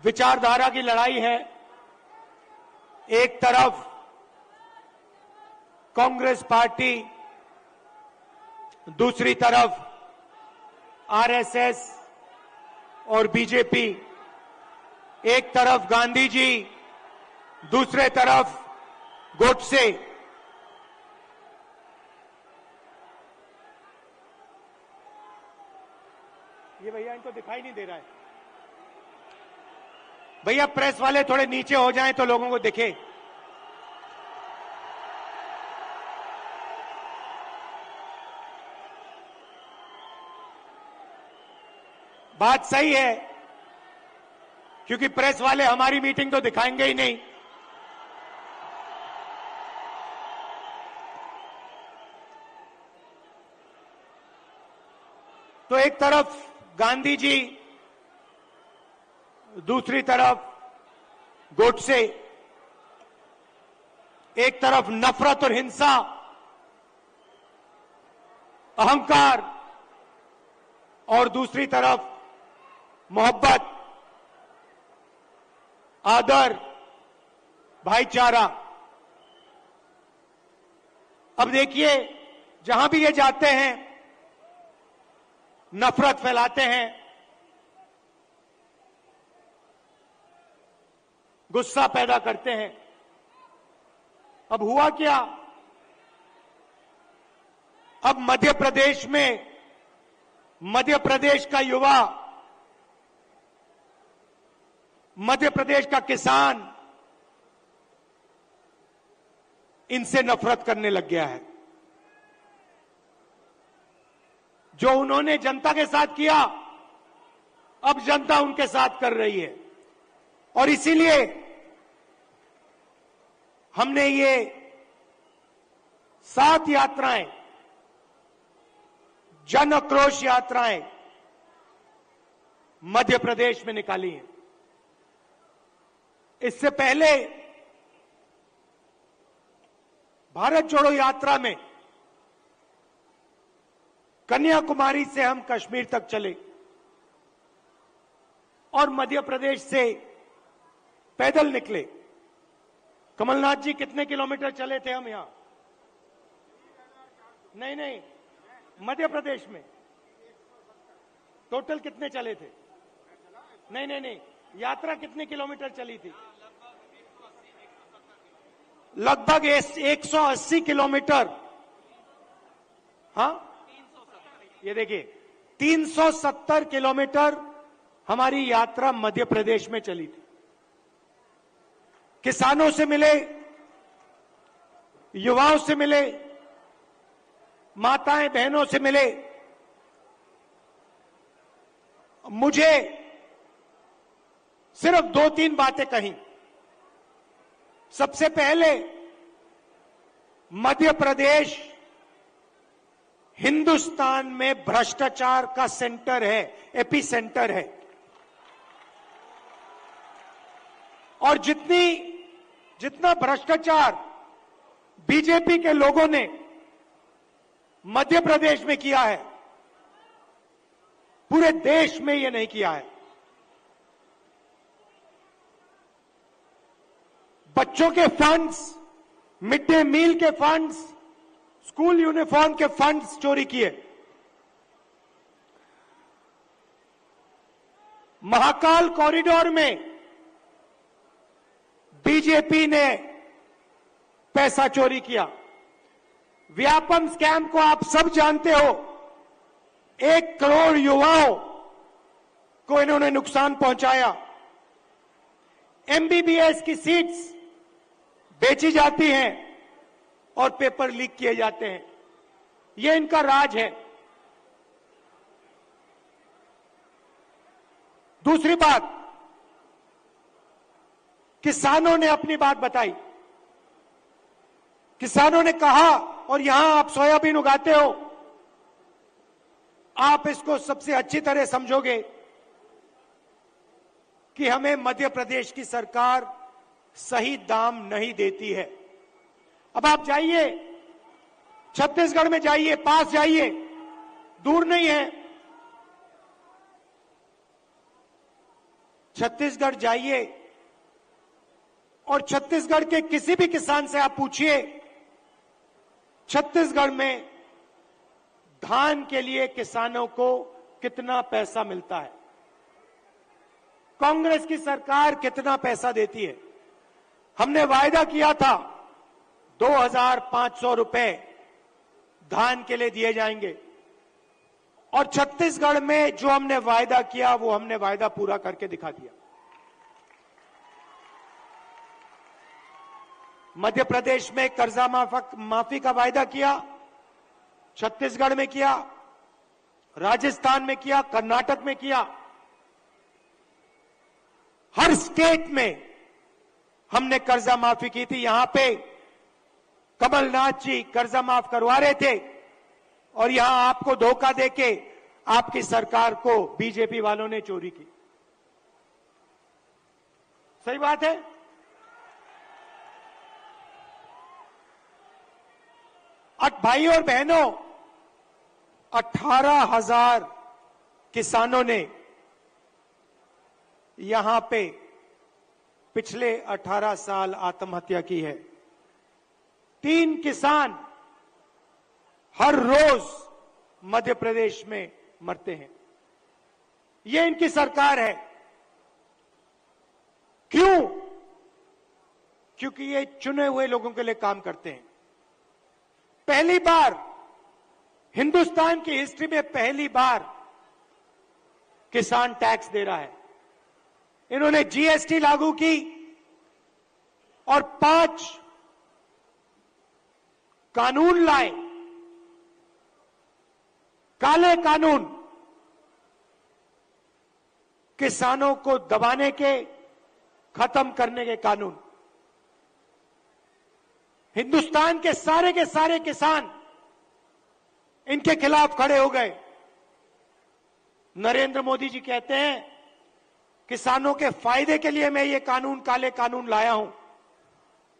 विचारधारा की लड़ाई है। एक तरफ कांग्रेस पार्टी, दूसरी तरफ आरएसएस और बीजेपी, एक तरफ गांधी जी, दूसरे तरफ गोडसे। ये भैया इनको दिखाई नहीं दे रहा है। भैया प्रेस वाले थोड़े नीचे हो जाएं तो लोगों को दिखे। बात सही है, क्योंकि प्रेस वाले हमारी मीटिंग तो दिखाएंगे ही नहीं। तो एक तरफ गांधी जी, दूसरी तरफ गोडसे, एक तरफ नफरत और हिंसा, अहंकार, और दूसरी तरफ मोहब्बत, आदर, भाईचारा। अब देखिए, जहां भी ये जाते हैं नफरत फैलाते हैं, गुस्सा पैदा करते हैं। अब हुआ क्या? अब मध्य प्रदेश में, मध्य प्रदेश का युवा, मध्य प्रदेश का किसान इनसे नफरत करने लग गया है। जो उन्होंने जनता के साथ किया, अब जनता उनके साथ कर रही है। और इसीलिए हमने ये 7 यात्राएं, जन आक्रोश यात्राएं मध्य प्रदेश में निकाली हैं। इससे पहले भारत जोड़ो यात्रा में कन्याकुमारी से हम कश्मीर तक चले और मध्य प्रदेश से पैदल निकले। कमलनाथ जी, कितने किलोमीटर चले थे हम यहां? नहीं, मध्य प्रदेश में टोटल कितने चले थे? नहीं, यात्रा कितने किलोमीटर चली थी? लगभग 180 किलोमीटर। हाँ, ये देखिए 370 किलोमीटर हमारी यात्रा मध्य प्रदेश में चली थी। किसानों से मिले, युवाओं से मिले, माताएं बहनों से मिले। मुझे सिर्फ 2-3 बातें कही। सबसे पहले, मध्य प्रदेश हिंदुस्तान में भ्रष्टाचार का सेंटर है, एपी सेंटर है। और जितना भ्रष्टाचार बीजेपी के लोगों ने मध्य प्रदेश में किया है, पूरे देश में ये नहीं किया है। बच्चों के फंड्स, मिड डे मील के फंड्स, स्कूल यूनिफॉर्म के फंड्स चोरी किए। महाकाल कॉरिडोर में बीजेपी ने पैसा चोरी किया। व्यापम स्कैम को आप सब जानते हो। 1 करोड़ युवाओं को इन्होंने नुकसान पहुंचाया। एमबीबीएस की सीट्स बेची जाती हैं और पेपर लीक किए जाते हैं। ये इनका राज है। दूसरी बात, किसानों ने अपनी बात बताई। किसानों ने कहा, और यहां आप सोयाबीन उगाते हो, आप इसको सबसे अच्छी तरह समझोगे कि हमें मध्य प्रदेश की सरकार सही दाम नहीं देती है। अब आप जाइए, छत्तीसगढ़ में जाइए, पास जाइए, दूर नहीं है। छत्तीसगढ़ जाइए और छत्तीसगढ़ के किसी भी किसान से आप पूछिए, छत्तीसगढ़ में धान के लिए किसानों को कितना पैसा मिलता है, कांग्रेस की सरकार कितना पैसा देती है। हमने वायदा किया था 2,500 रुपए धान के लिए दिए जाएंगे और छत्तीसगढ़ में जो हमने वायदा किया वो हमने वायदा पूरा करके दिखा दिया। मध्य प्रदेश में कर्जा माफी का वायदा किया, छत्तीसगढ़ में किया, राजस्थान में किया, कर्नाटक में किया। हर स्टेट में हमने कर्जा माफी की थी। यहां पे कमलनाथ जी कर्जा माफ करवा रहे थे और यहां आपको धोखा देके आपकी सरकार को बीजेपी वालों ने चोरी की। सही बात है। भाई और बहनों, 18,000 किसानों ने यहां पे पिछले 18 साल आत्महत्या की है। 3 किसान हर रोज मध्य प्रदेश में मरते हैं। ये इनकी सरकार है। क्यों? क्योंकि ये चुने हुए लोगों के लिए काम करते हैं। पहली बार हिंदुस्तान की हिस्ट्री में पहली बार किसान टैक्स दे रहा है। इन्होंने जीएसटी लागू की और 5 कानून लाए, काले कानून, किसानों को दबाने के, खत्म करने के कानून। हिंदुस्तान के सारे किसान इनके खिलाफ खड़े हो गए। नरेंद्र मोदी जी कहते हैं किसानों के फायदे के लिए मैं ये कानून, काले कानून लाया हूं।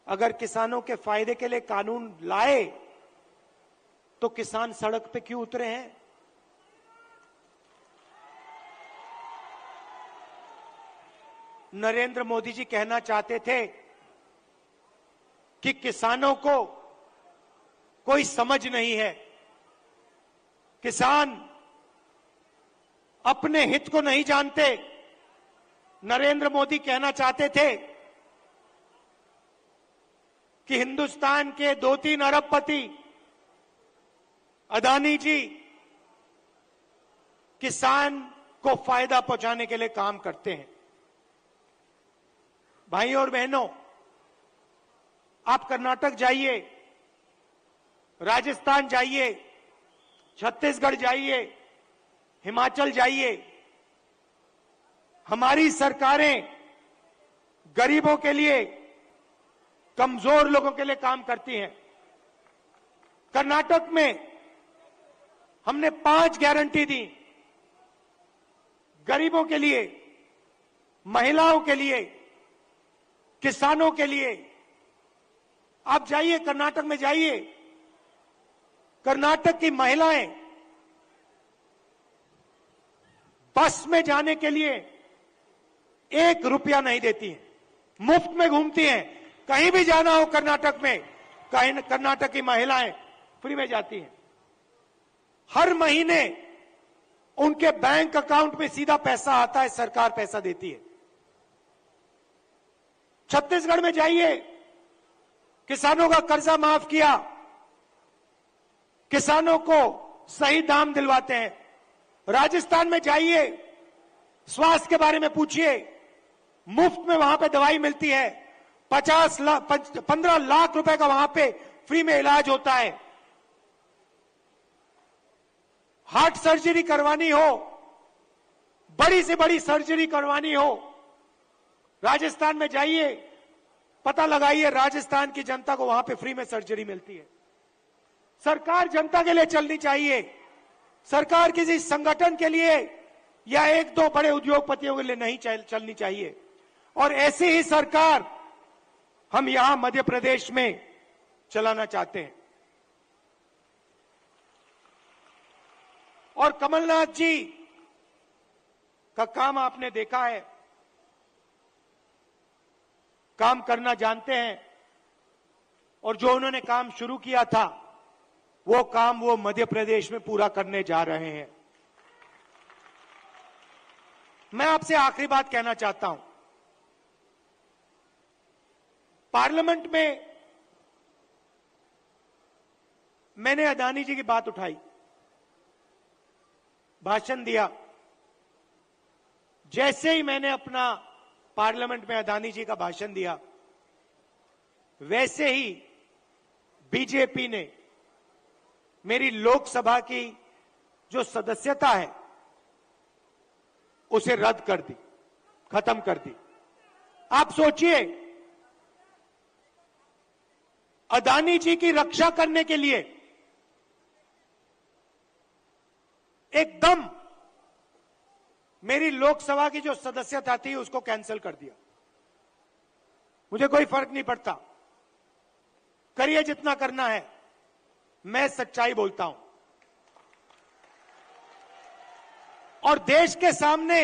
अगर किसानों के फायदे के लिए कानून लाए तो किसान सड़क पे क्यों उतरे हैं? नरेंद्र मोदी जी कहना चाहते थे कि किसानों को कोई समझ नहीं है, किसान अपने हित को नहीं जानते। नरेंद्र मोदी कहना चाहते थे कि हिंदुस्तान के 2-3 अरबपति अदानी जी किसान को फायदा पहुंचाने के लिए काम करते हैं। भाइयों और बहनों, आप कर्नाटक जाइए, राजस्थान जाइए, छत्तीसगढ़ जाइए, हिमाचल जाइए। हमारी सरकारें गरीबों के लिए, कमजोर लोगों के लिए काम करती हैं। कर्नाटक में हमने 5 गारंटी दी, गरीबों के लिए, महिलाओं के लिए, किसानों के लिए। आप जाइए, कर्नाटक में जाइए, कर्नाटक की महिलाएं बस में जाने के लिए 1 रुपया नहीं देती हैं, मुफ्त में घूमती हैं। कहीं भी जाना हो कर्नाटक में, कर्नाटक की महिलाएं फ्री में जाती हैं। हर महीने उनके बैंक अकाउंट में सीधा पैसा आता है, सरकार पैसा देती है। छत्तीसगढ़ में जाइए, किसानों का कर्जा माफ किया, किसानों को सही दाम दिलवाते हैं। राजस्थान में जाइए, स्वास्थ्य के बारे में पूछिए, मुफ्त में वहां पे दवाई मिलती है। 15 लाख रुपए का वहां पे फ्री में इलाज होता है। हार्ट सर्जरी करवानी हो, बड़ी से बड़ी सर्जरी करवानी हो, राजस्थान में जाइए, पता लगाइए, राजस्थान की जनता को वहां पे फ्री में सर्जरी मिलती है। सरकार जनता के लिए चलनी चाहिए। सरकार किसी संगठन के लिए या 1-2 बड़े उद्योगपतियों के लिए नहीं चलनी चाहिए। और ऐसी ही सरकार हम यहां मध्य प्रदेश में चलाना चाहते हैं। और कमलनाथ जी का काम आपने देखा है। काम करना जानते हैं और जो उन्होंने काम शुरू किया था वो काम वो मध्य प्रदेश में पूरा करने जा रहे हैं। मैं आपसे आखिरी बात कहना चाहता हूं। पार्लियामेंट में मैंने अदानी जी की बात उठाई, भाषण दिया। जैसे ही मैंने अपना पार्लियामेंट में अदानी जी का भाषण दिया, वैसे ही बीजेपी ने मेरी लोकसभा की जो सदस्यता है उसे रद्द कर दी, खत्म कर दी। आप सोचिए, अदानी जी की रक्षा करने के लिए एकदम मेरी लोकसभा की जो सदस्यता थी उसको कैंसिल कर दिया। मुझे कोई फर्क नहीं पड़ता, करिए जितना करना है, मैं सच्चाई बोलता हूं। और देश के सामने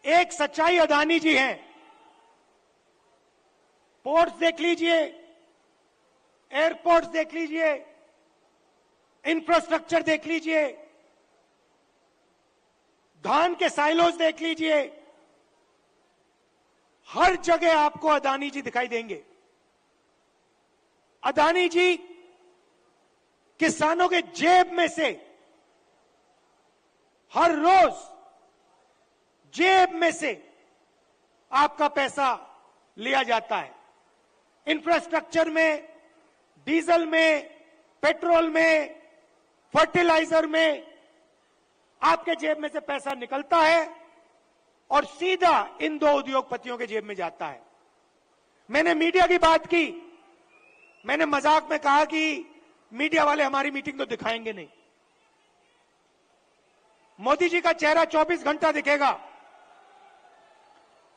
एक सच्चाई अदानी जी हैं। पोर्ट्स देख लीजिए, एयरपोर्ट्स देख लीजिए, इंफ्रास्ट्रक्चर देख लीजिए, धान के साइलोज देख लीजिए, हर जगह आपको अदानी जी दिखाई देंगे। अदानी जी किसानों के जेब में से हर रोज जेब में से आपका पैसा लिया जाता है। इंफ्रास्ट्रक्चर में, डीजल में, पेट्रोल में, फर्टिलाइजर में आपके जेब में से पैसा निकलता है और सीधा इन दो उद्योगपतियों के जेब में जाता है। मैंने मीडिया की बात की, मैंने मजाक में कहा कि मीडिया वाले हमारी मीटिंग तो दिखाएंगे नहीं। मोदी जी का चेहरा 24 घंटा दिखेगा,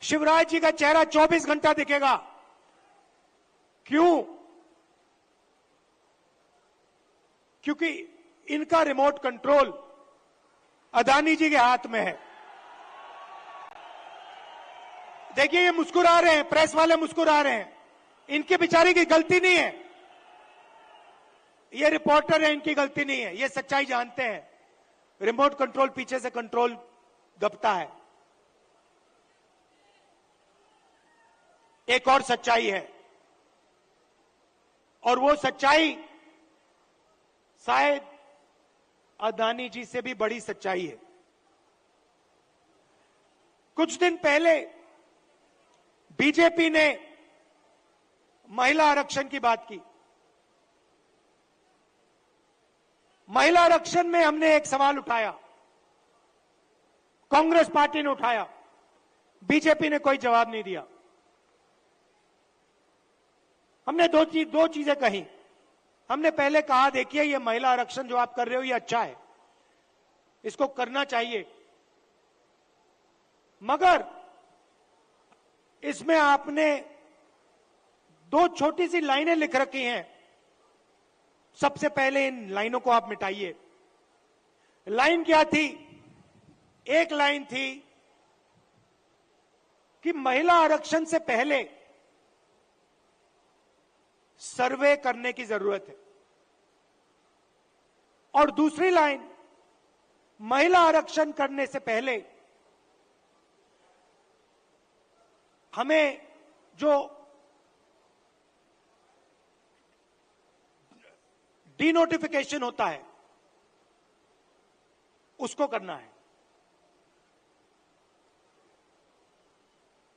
शिवराज जी का चेहरा 24 घंटा दिखेगा। क्यों? क्योंकि इनका रिमोट कंट्रोल अदानी जी के हाथ में है। देखिए, ये मुस्कुरा रहे हैं, प्रेस वाले मुस्कुरा रहे हैं, इनके बेचारे की गलती नहीं है, ये रिपोर्टर है, इनकी गलती नहीं है, ये सच्चाई जानते हैं। रिमोट कंट्रोल पीछे से कंट्रोल दबता है। एक और सच्चाई है, और वो सच्चाई शायद अदानी जी से भी बड़ी सच्चाई है। कुछ दिन पहले बीजेपी ने महिला आरक्षण की बात की। महिला आरक्षण में हमने एक सवाल उठाया, कांग्रेस पार्टी ने उठाया, बीजेपी ने कोई जवाब नहीं दिया। हमने दो चीजें कही। हमने पहले कहा, देखिए ये महिला आरक्षण जो आप कर रहे हो ये अच्छा है, इसको करना चाहिए, मगर इसमें आपने दो छोटी सी लाइनें लिख रखी हैं। सबसे पहले इन लाइनों को आप मिटाइए। लाइन क्या थी? एक लाइन थी कि महिला आरक्षण से पहले सर्वे करने की जरूरत है, और दूसरी लाइन, महिला आरक्षण करने से पहले हमें जो डीनोटिफिकेशन होता है उसको करना है।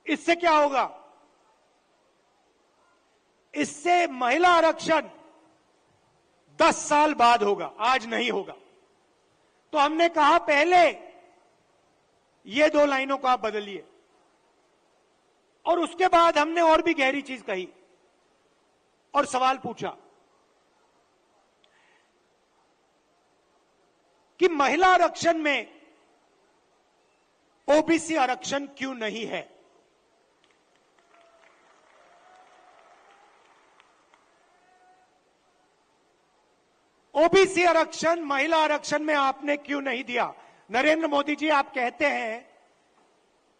इससे क्या होगा? इससे महिला आरक्षण 10 साल बाद होगा, आज नहीं होगा। तो हमने कहा पहले ये दो लाइनों को आप बदलिए, और उसके बाद हमने और भी गहरी चीज कही और सवाल पूछा कि महिला आरक्षण में ओबीसी आरक्षण क्यों नहीं है? ओबीसी आरक्षण महिला आरक्षण में आपने क्यों नहीं दिया? नरेंद्र मोदी जी, आप कहते हैं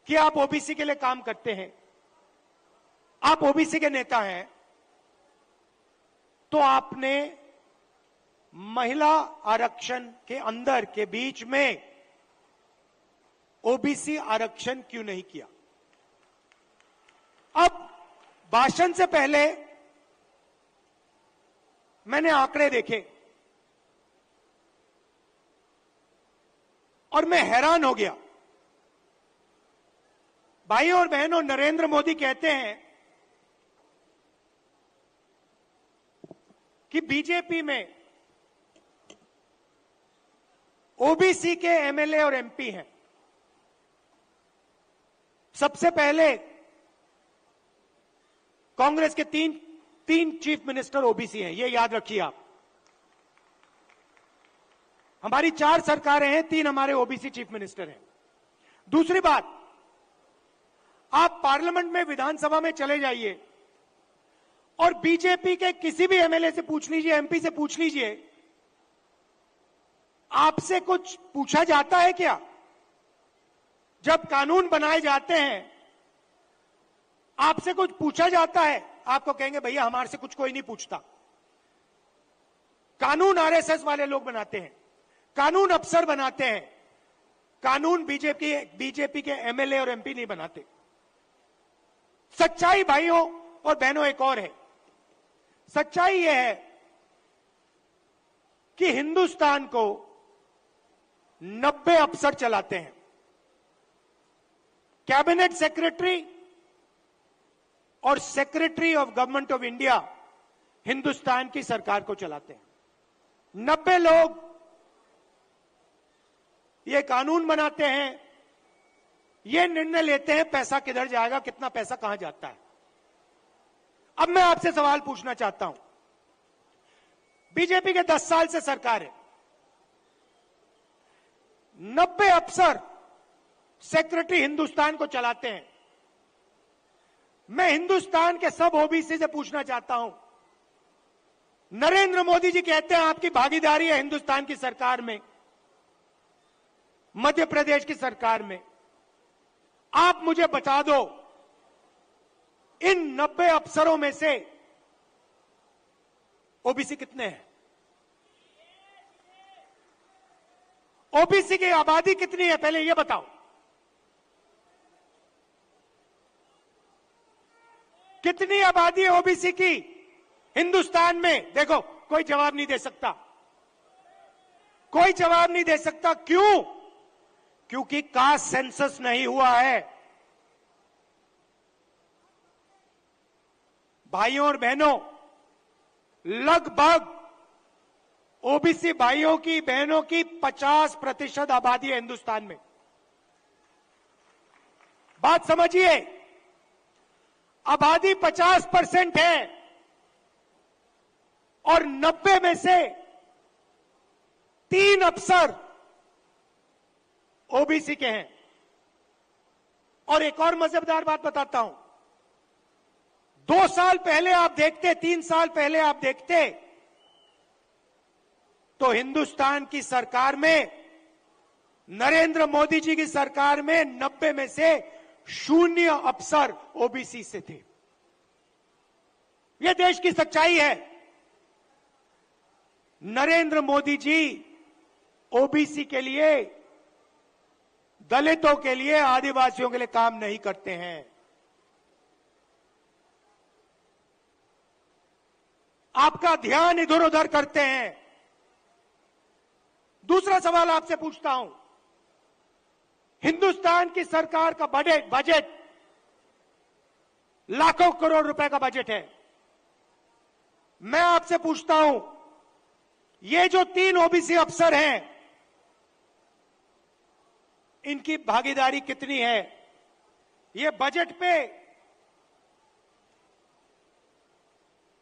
कि आप ओबीसी के लिए काम करते हैं, आप ओबीसी के नेता हैं तो आपने महिला आरक्षण के अंदर के बीच में ओबीसी आरक्षण क्यों नहीं किया? अब भाषण से पहले मैंने आंकड़े देखे और मैं हैरान हो गया। भाइयों और बहनों, नरेंद्र मोदी कहते हैं कि बीजेपी में ओबीसी के एमएलए और एमपी हैं। सबसे पहले कांग्रेस के तीन चीफ मिनिस्टर ओबीसी हैं, ये याद रखिए आप। हमारी 4 सरकारें हैं, 3 हमारे ओबीसी चीफ मिनिस्टर हैं। दूसरी बात, आप पार्लियामेंट में, विधानसभा में चले जाइए और बीजेपी के किसी भी एमएलए से पूछ लीजिए, एमपी से पूछ लीजिए, आपसे कुछ पूछा जाता है क्या? जब कानून बनाए जाते हैं आपसे कुछ पूछा जाता है? आपको कहेंगे भैया हमारे से कुछ कोई नहीं पूछता। कानून आरएसएस वाले लोग बनाते हैं, कानून अफसर बनाते हैं, कानून बीजेपी के एमएलए और एमपी नहीं बनाते। सच्चाई भाइयों और बहनों एक और है। सच्चाई यह है कि हिंदुस्तान को 90 अफसर चलाते हैं। कैबिनेट सेक्रेटरी और secretary of government of India Hindustan की सरकार को चलाते हैं। 90 लोग ये कानून बनाते हैं, ये निर्णय लेते हैं पैसा किधर जाएगा, कितना पैसा कहां जाता है। अब मैं आपसे सवाल पूछना चाहता हूं, बीजेपी के 10 साल से सरकार है, 90 अफसर सेक्रेटरी हिंदुस्तान को चलाते हैं। मैं हिंदुस्तान के सब ओबीसी से पूछना चाहता हूं, नरेंद्र मोदी जी कहते हैं आपकी भागीदारी है हिंदुस्तान की सरकार में, मध्य प्रदेश की सरकार में। आप मुझे बता दो, इन 90 अफसरों में से ओबीसी कितने हैं? ओबीसी की आबादी कितनी है पहले यह बताओ। कितनी आबादी है ओबीसी की हिंदुस्तान में? देखो, कोई जवाब नहीं दे सकता, कोई जवाब नहीं दे सकता। क्यों? क्योंकि कास्ट सेंसस नहीं हुआ है। भाइयों और बहनों, लगभग ओबीसी भाइयों की बहनों की 50% आबादी है हिंदुस्तान में। बात समझिए, आबादी 50% है और 90 में से 3 अफसर ओबीसी के हैं। और एक और मजेदार बात बताता हूं, 2 साल पहले आप देखते, 3 साल पहले आप देखते तो हिंदुस्तान की सरकार में, नरेंद्र मोदी जी की सरकार में 90 में से 0 अफसर ओबीसी से थे। यह देश की सच्चाई है। नरेंद्र मोदी जी ओबीसी के लिए, दलितों के लिए, आदिवासियों के लिए काम नहीं करते हैं। आपका ध्यान इधर उधर करते हैं। दूसरा सवाल आपसे पूछता हूं, हिंदुस्तान की सरकार का बजट लाखों करोड़ रुपए का बजट है। मैं आपसे पूछता हूं, ये जो 3 ओबीसी अफसर हैं, इनकी भागीदारी कितनी है? ये बजट पे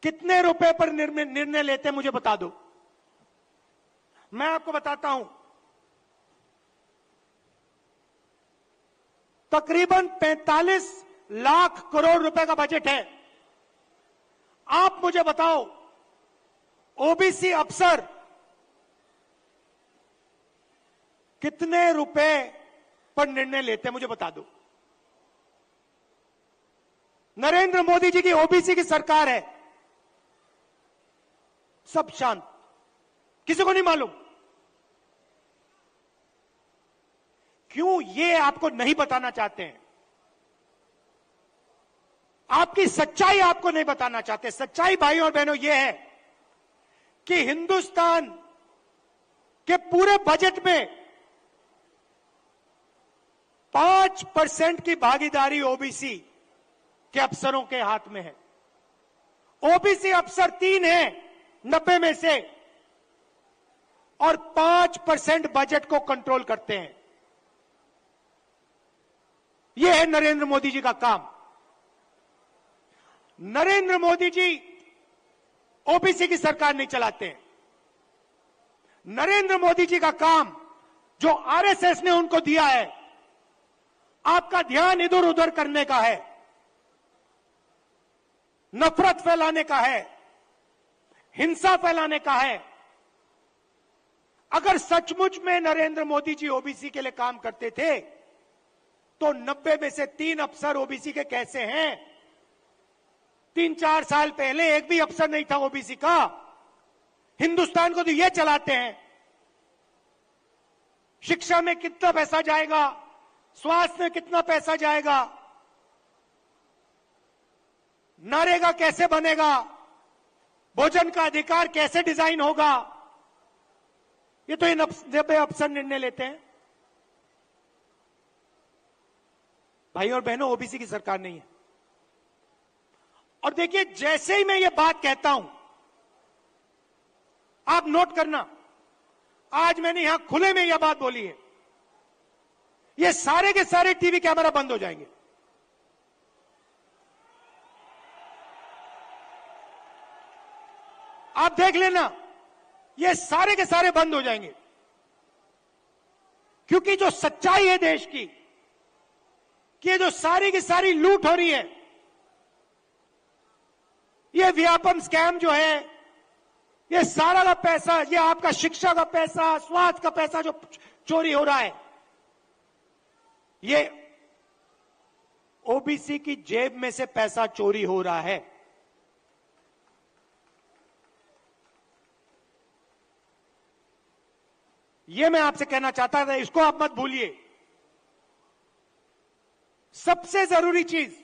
कितने रुपए पर निर्णय लेते हैं, मुझे बता दो। मैं आपको बताता हूं, तकरीबन 45 लाख करोड़ रुपए का बजट है। आप मुझे बताओ, ओबीसी अफसर कितने रुपए पर निर्णय लेते हैं, मुझे बता दो। नरेंद्र मोदी जी की ओबीसी की सरकार है, सब शांत, किसी को नहीं मालूम। क्यों? ये आपको नहीं बताना चाहते हैं, आपकी सच्चाई आपको नहीं बताना चाहते। सच्चाई भाइयों और बहनों ये है कि हिंदुस्तान के पूरे बजट में 5% की भागीदारी ओबीसी के अफसरों के हाथ में है। ओबीसी अफसर 3 हैं 90 में से, और 5% बजट को कंट्रोल करते हैं। यह है नरेंद्र मोदी जी का काम। नरेंद्र मोदी जी ओबीसी की सरकार नहीं चलाते हैं। नरेंद्र मोदी जी का काम जो आरएसएस ने उनको दिया है, आपका ध्यान इधर उधर करने का है, नफरत फैलाने का है, हिंसा फैलाने का है। अगर सचमुच में नरेंद्र मोदी जी ओबीसी के लिए काम करते थे तो 90 में से 3 अफसर ओबीसी के कैसे हैं? 3-4 साल पहले एक भी अफसर नहीं था ओबीसी का। हिंदुस्तान को तो ये चलाते हैं। शिक्षा में कितना पैसा जाएगा, स्वास्थ्य में कितना पैसा जाएगा, नरेगा कैसे बनेगा, भोजन का अधिकार कैसे डिजाइन होगा, ये तो इन 90 अफसर निर्णय लेते हैं। भाई और बहनों, ओबीसी की सरकार नहीं है। और देखिए, जैसे ही मैं ये बात कहता हूं, आप नोट करना, आज मैंने यहां खुले में यह बात बोली है, ये सारे के सारे टीवी कैमरा बंद हो जाएंगे। आप देख लेना, ये सारे के सारे बंद हो जाएंगे। क्योंकि जो सच्चाई है देश की, कि जो सारी की सारी लूट हो रही है, ये व्यापम स्कैम जो है, ये सारा का पैसा, ये आपका शिक्षा का पैसा, स्वास्थ्य का पैसा जो चोरी हो रहा है, ये ओबीसी की जेब में से पैसा चोरी हो रहा है। ये मैं आपसे कहना चाहता था, इसको आप मत भूलिए। सबसे जरूरी चीज,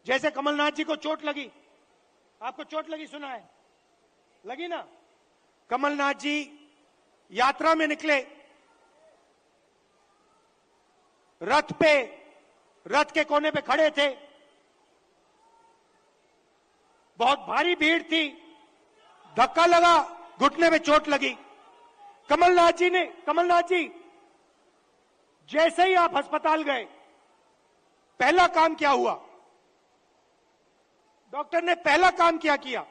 जैसे कमलनाथ जी को चोट लगी, आपको चोट लगी सुना है, लगी ना? कमलनाथ जी यात्रा में निकले, रथ पे, रथ के कोने पे खड़े थे, बहुत भारी भीड़ थी, धक्का लगा, घुटने में चोट लगी। कमलनाथ जी जैसे ही आप अस्पताल गए, पहला काम क्या हुआ? डॉक्टर ने पहला काम क्या किया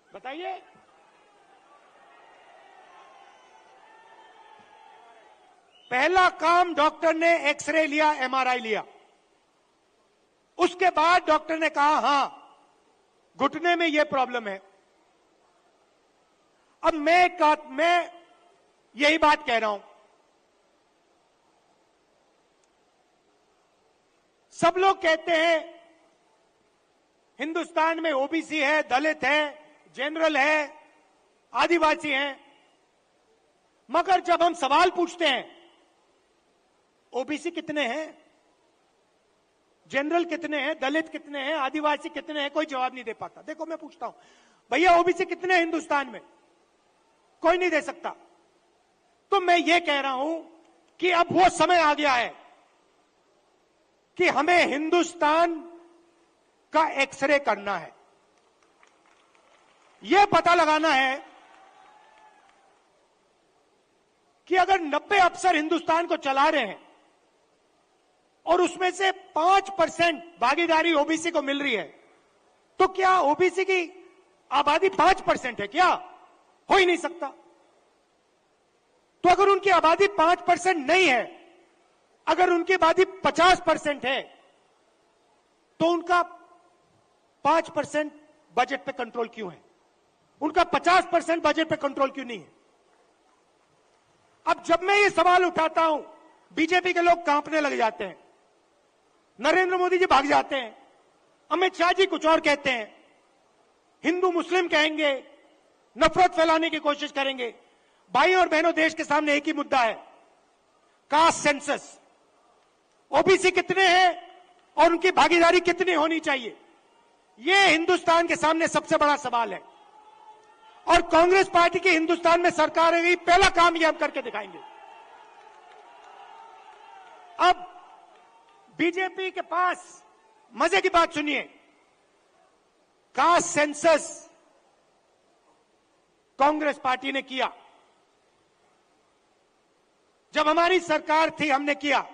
बताइए? पहला काम डॉक्टर ने एक्सरे लिया, एमआरआई लिया। उसके बाद डॉक्टर ने कहा, हां, घुटने में यह प्रॉब्लम है। अब मैं यही बात कह रहा हूं, सब लोग कहते हैं हिंदुस्तान में ओबीसी है, दलित है, जनरल है, आदिवासी हैं, मगर जब हम सवाल पूछते हैं ओबीसी कितने हैं, जनरल कितने हैं, दलित कितने हैं, आदिवासी कितने हैं, कोई जवाब नहीं दे पाता। देखो, मैं पूछता हूं, भैया ओबीसी कितने हैं हिंदुस्तान में? कोई नहीं दे सकता। तो मैं ये कह रहा हूं कि अब वो समय आ गया है कि हमें हिंदुस्तान का एक्सरे करना है। यह पता लगाना है कि अगर 90 अफसर हिंदुस्तान को चला रहे हैं और उसमें से 5% भागीदारी ओबीसी को मिल रही है, तो क्या ओबीसी की आबादी 5% है? क्या हो ही नहीं सकता। तो अगर उनकी आबादी 5% नहीं है, अगर उनकी आबादी 50% है, तो उनका 5% बजट पे कंट्रोल क्यों है? उनका 50% बजट पे कंट्रोल क्यों नहीं है? अब जब मैं ये सवाल उठाता हूं, बीजेपी के लोग कांपने लग जाते हैं, नरेंद्र मोदी जी भाग जाते हैं, अमित शाह जी कुछ और कहते हैं, हिंदू मुस्लिम कहेंगे, नफरत फैलाने की कोशिश करेंगे। भाई और बहनों, देश के सामने एक ही मुद्दा है, कास्ट सेंसस। ओबीसी कितने हैं और उनकी भागीदारी कितनी होनी चाहिए, यह हिंदुस्तान के सामने सबसे बड़ा सवाल है। और कांग्रेस पार्टी की हिंदुस्तान में सरकार है, पहला काम यह हम करके दिखाएंगे। अब बीजेपी के पास मजे की बात सुनिए, कास्ट सेंसस कांग्रेस पार्टी ने किया, जब हमारी सरकार थी हमने किया।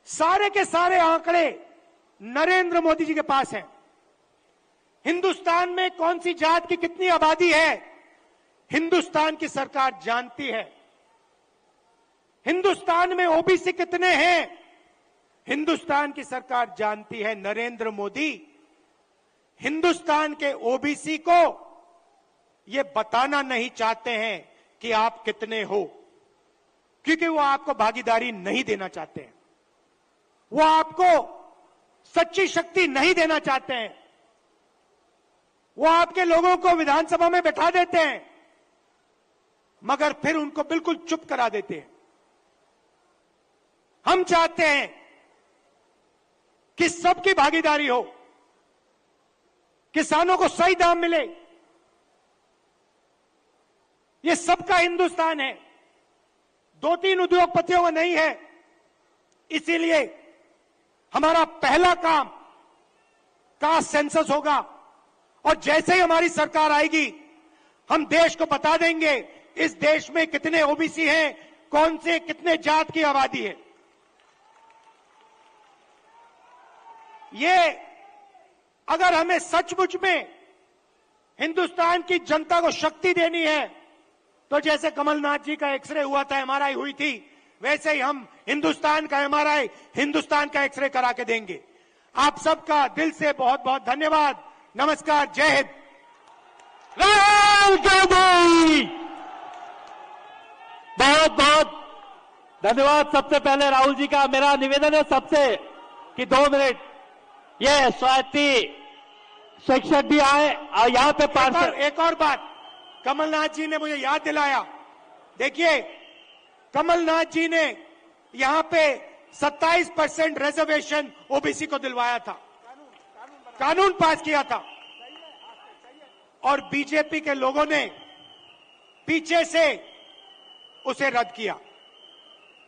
सारे के सारे आंकड़े नरेंद्र मोदी जी के पास हैं। हिंदुस्तान में कौन सी जात की कितनी आबादी है, हिंदुस्तान की सरकार जानती है। हिंदुस्तान में ओबीसी कितने हैं, हिंदुस्तान की सरकार जानती है। नरेंद्र मोदी हिंदुस्तान के ओबीसी को ये बताना नहीं चाहते हैं कि आप कितने हो, क्योंकि वो आपको भागीदारी नहीं देना चाहते हैं, वो आपको सच्ची शक्ति नहीं देना चाहते हैं। वो आपके लोगों को विधानसभा में बैठा देते हैं, मगर फिर उनको बिल्कुल चुप करा देते हैं। हम चाहते हैं कि सबकी भागीदारी हो, किसानों को सही दाम मिले। ये सबका हिंदुस्तान है, दो तीन उद्योगपतियों का नहीं है। इसीलिए हमारा पहला काम कास्ट सेंसस होगा, और जैसे ही हमारी सरकार आएगी हम देश को बता देंगे इस देश में कितने ओबीसी हैं, कौन से कितने जात की आबादी है। ये अगर हमें सचमुच में हिंदुस्तान की जनता को शक्ति देनी है, तो जैसे कमलनाथ जी का एक्सरे हुआ था, एमआरआई हुई थी, वैसे ही हम हिंदुस्तान का एमआरआई, हिंदुस्तान का एक्सरे करा के देंगे। आप सबका दिल से बहुत बहुत धन्यवाद। नमस्कार, जय हिंद। राहुल गांधी, बहुत बहुत धन्यवाद। सबसे पहले राहुल जी का मेरा निवेदन है सबसे कि 2 मिनट ये स्वायत्ती शिक्षक भी आए और यहाँ पे एक और बात, कमलनाथ जी ने मुझे याद दिलाया। देखिए, कमलनाथ जी ने यहां पे 27% रिजर्वेशन ओबीसी को दिलवाया था, कानून पास किया था, और बीजेपी के लोगों ने पीछे से उसे रद्द किया।